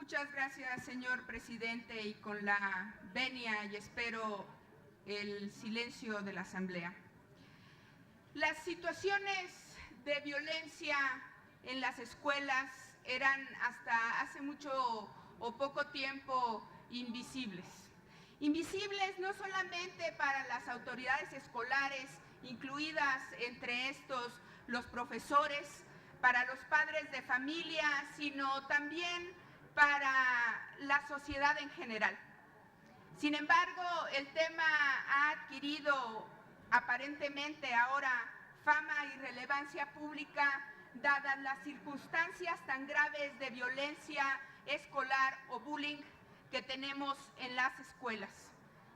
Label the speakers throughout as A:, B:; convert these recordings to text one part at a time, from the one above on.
A: Muchas gracias, señor presidente, y con la venia y espero el silencio de la Asamblea. Las situaciones de violencia en las escuelas eran hasta hace mucho o poco tiempo invisibles. Invisibles no solamente para las autoridades escolares, incluidas entre estos los profesores, para los padres de familia, sino también para la sociedad en general. Sin embargo, el tema ha adquirido aparentemente ahora fama y relevancia pública dadas las circunstancias tan graves de violencia escolar o bullying que tenemos en las escuelas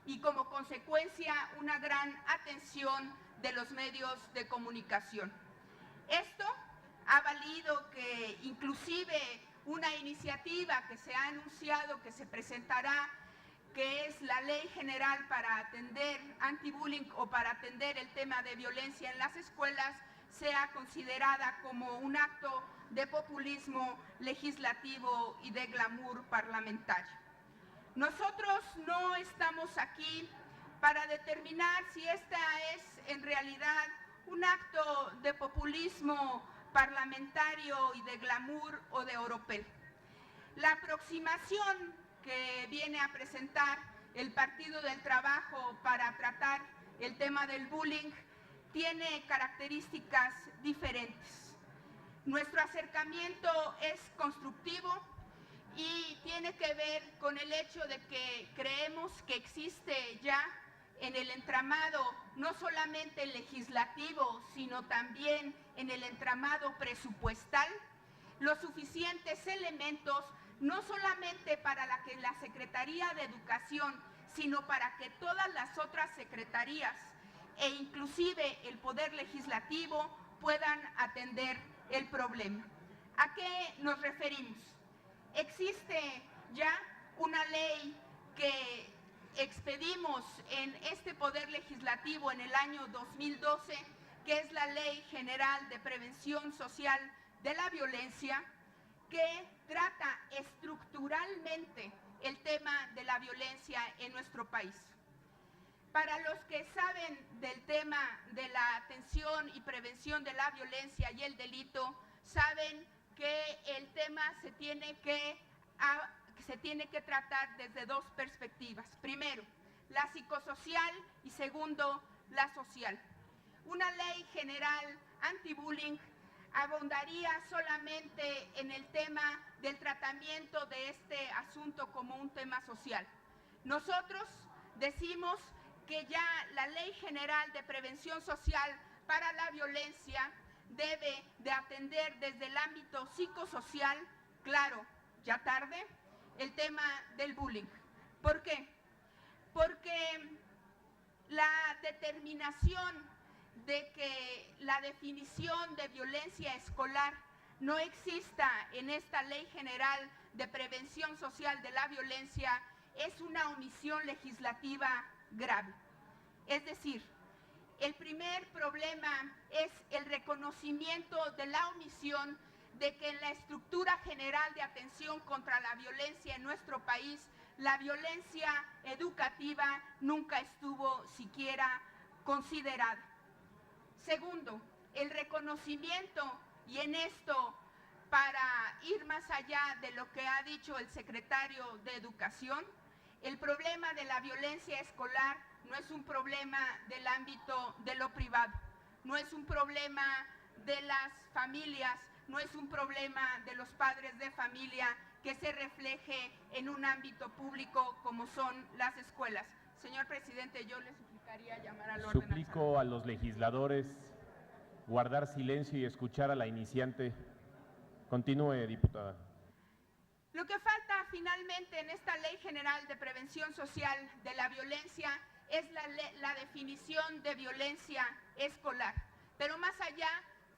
A: y como consecuencia una gran atención de los medios de comunicación. Esto ha valido que inclusive una iniciativa que se ha anunciado que se presentará, que es la Ley General para atender anti-bullying o para atender el tema de violencia en las escuelas, sea considerada como un acto de populismo legislativo y de glamour parlamentario. Nosotros no estamos aquí para determinar si esta es en realidad un acto de populismo parlamentario y de glamour o de oropel. La aproximación que viene a presentar el Partido del Trabajo para tratar el tema del bullying tiene características diferentes. Nuestro acercamiento es constructivo y tiene que ver con el hecho de que creemos que existe ya en el entramado, no solamente legislativo, sino también en el entramado presupuestal, los suficientes elementos, no solamente para que la Secretaría de Educación, sino para que todas las otras secretarías e inclusive el Poder Legislativo puedan atender el problema. ¿A qué nos referimos? Existe ya una ley que expedimos en este Poder Legislativo en el año 2012, que es la Ley General de Prevención Social de la Violencia, que trata estructuralmente el tema de la violencia en nuestro país. Para los que saben del tema de la atención y prevención de la violencia y el delito, saben que el tema se tiene que tratar desde dos perspectivas. Primero, la psicosocial y segundo, la social. Una ley general anti-bullying abundaría solamente en el tema del tratamiento de este asunto como un tema social. Nosotros decimos que ya la Ley General de Prevención Social para la Violencia debe de atender desde el ámbito psicosocial, claro, ya tarde, el tema del bullying. ¿Por qué? Porque la determinación de que la definición de violencia escolar no exista en esta Ley General de Prevención Social de la Violencia es una omisión legislativa grave. Es decir, el primer problema es el reconocimiento de la omisión de que en la estructura general de atención contra la violencia en nuestro país, la violencia educativa nunca estuvo siquiera considerada. Segundo, el reconocimiento, y en esto, para ir más allá de lo que ha dicho el secretario de Educación, el problema de la violencia escolar no es un problema del ámbito de lo privado, no es un problema de las familias, no es un problema de los padres de familia que se refleje en un ámbito público como son las escuelas. Señor presidente, yo le suplicaría llamar al orden.
B: Suplico a los legisladores guardar silencio y escuchar a la iniciante. Continúe, diputada.
A: Lo que falta finalmente en esta Ley General de Prevención Social de la Violencia es la definición de violencia escolar. Pero más allá,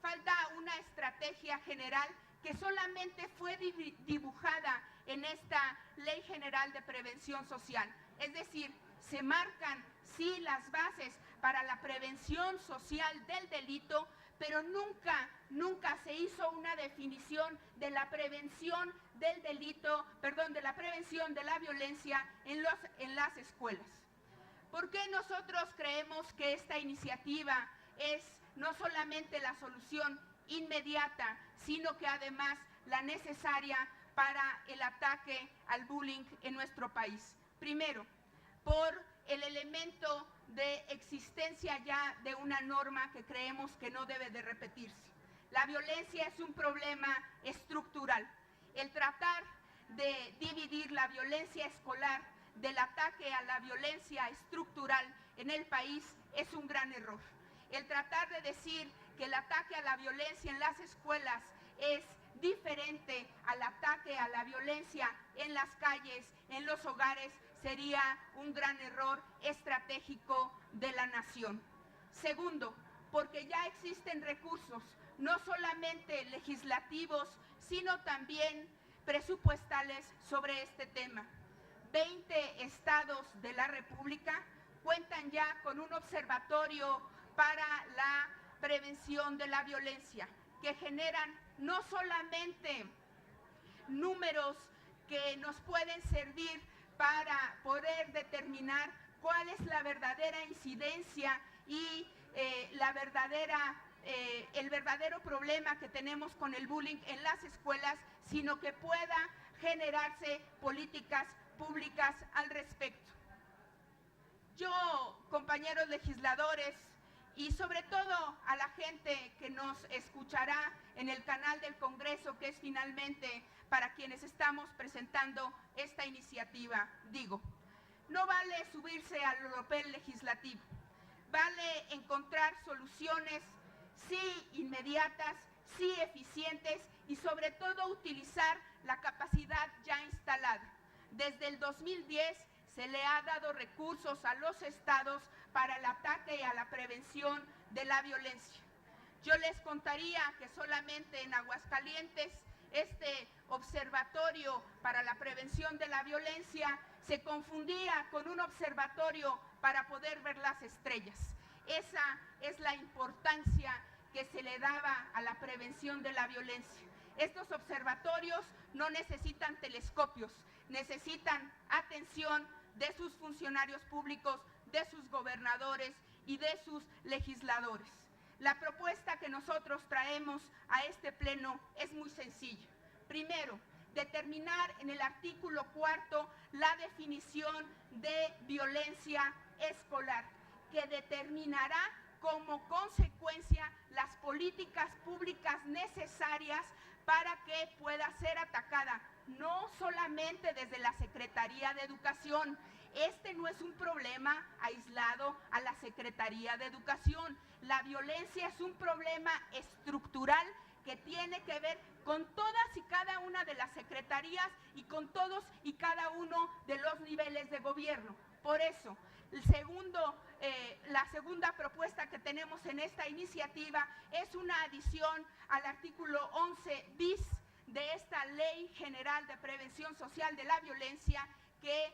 A: falta una estrategia general que solamente fue dibujada en esta Ley General de Prevención Social. Es decir, se marcan sí las bases para la prevención social del delito, pero nunca se hizo una definición de la prevención del delito, de la prevención de la violencia en las escuelas. ¿Por qué nosotros creemos que esta iniciativa es no solamente la solución inmediata, sino que además la necesaria para el ataque al bullying en nuestro país? Primero, por el elemento de existencia ya de una norma que creemos que no debe de repetirse. La violencia es un problema estructural. El tratar de dividir la violencia escolar del ataque a la violencia estructural en el país es un gran error. El tratar de decir que el ataque a la violencia en las escuelas es diferente al ataque a la violencia en las calles, en los hogares, sería un gran error estratégico de la nación. Segundo, porque ya existen recursos, no solamente legislativos, sino también presupuestales sobre este tema. 20 estados de la República cuentan ya con un observatorio para la prevención de la violencia, que generan no solamente números que nos pueden servir para poder determinar cuál es la verdadera incidencia y el verdadero problema que tenemos con el bullying en las escuelas, sino que pueda generarse políticas públicas al respecto. Yo, compañeros legisladores, y sobre todo a la gente que nos escuchará en el canal del Congreso, que es finalmente para quienes estamos presentando esta iniciativa, digo, no vale subirse al oropel legislativo, vale encontrar soluciones, sí inmediatas, sí eficientes y sobre todo utilizar la capacidad ya instalada. Desde el 2010 se le ha dado recursos a los estados para el ataque y a la prevención de la violencia. Yo les contaría que solamente en Aguascalientes este observatorio para la prevención de la violencia se confundía con un observatorio para poder ver las estrellas. Esa es la importancia que se le daba a la prevención de la violencia. Estos observatorios no necesitan telescopios, necesitan atención de sus funcionarios públicos, de sus gobernadores y de sus legisladores. La propuesta que nosotros traemos a este pleno es muy sencilla. Primero, determinar en el artículo 4 la definición de violencia escolar, que determinará como consecuencia las políticas públicas necesarias para que pueda ser atacada, no solamente desde la Secretaría de Educación. Este no es un problema aislado a la Secretaría de Educación. La violencia es un problema estructural que tiene que ver con todas y cada una de las secretarías y con todos y cada uno de los niveles de gobierno. Por eso, la segunda propuesta que tenemos en esta iniciativa es una adición al artículo 11 bis de esta Ley General de Prevención Social de la Violencia, que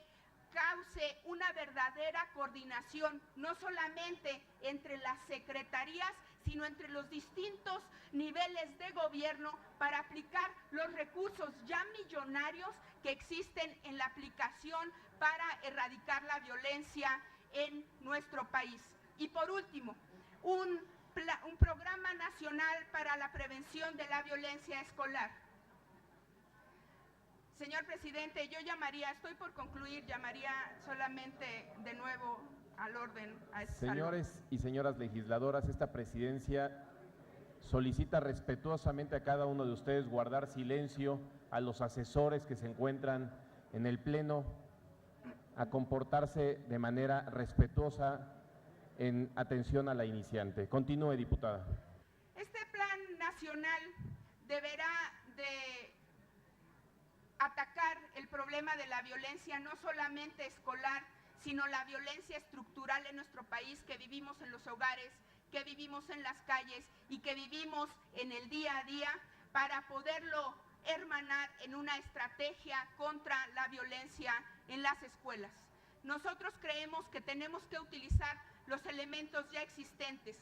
A: cause una verdadera coordinación, no solamente entre las secretarías, sino entre los distintos niveles de gobierno para aplicar los recursos ya millonarios que existen en la aplicación para erradicar la violencia en nuestro país. Y por último, un programa nacional para la prevención de la violencia escolar. Señor presidente, yo llamaría solamente de nuevo al orden.
B: Señores y señoras legisladoras, esta presidencia solicita respetuosamente a cada uno de ustedes guardar silencio, a los asesores que se encuentran en el pleno, a comportarse de manera respetuosa en atención a la iniciante. Continúe, diputada.
A: Este plan nacional deberá de atacar el problema de la violencia, no solamente escolar, sino la violencia estructural en nuestro país, que vivimos en los hogares, que vivimos en las calles y que vivimos en el día a día, para poderlo hermanar en una estrategia contra la violencia en las escuelas. Nosotros creemos que tenemos que utilizar los elementos ya existentes,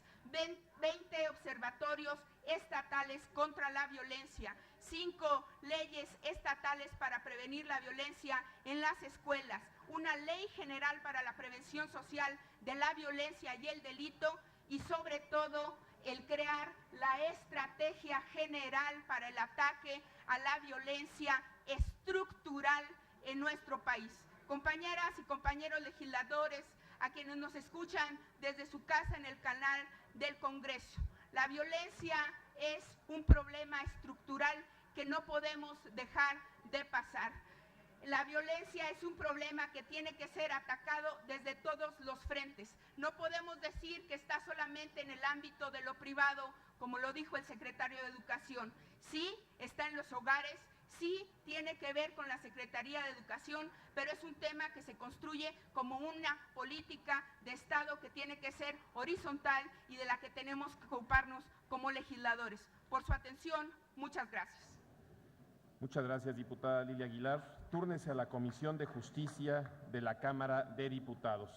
A: 20 observatorios estatales contra la violencia, 5 leyes estatales para prevenir la violencia en las escuelas, una ley general para la prevención social de la violencia y el delito y sobre todo el crear la estrategia general para el ataque a la violencia estructural en nuestro país. Compañeras y compañeros legisladores, a quienes nos escuchan desde su casa en el canal del Congreso, la violencia es un problema estructural que no podemos dejar de pasar. La violencia es un problema que tiene que ser atacado desde todos los frentes. No podemos decir que está solamente en el ámbito de lo privado, como lo dijo el secretario de Educación. Sí, está en los hogares, sí tiene que ver con la Secretaría de Educación, pero es un tema que se construye como una política de Estado que tiene que ser horizontal y de la que tenemos que ocuparnos como legisladores. Por su atención, muchas gracias.
B: Muchas gracias, diputada Lilia Aguilar. Túrnese a la Comisión de Justicia de la Cámara de Diputados.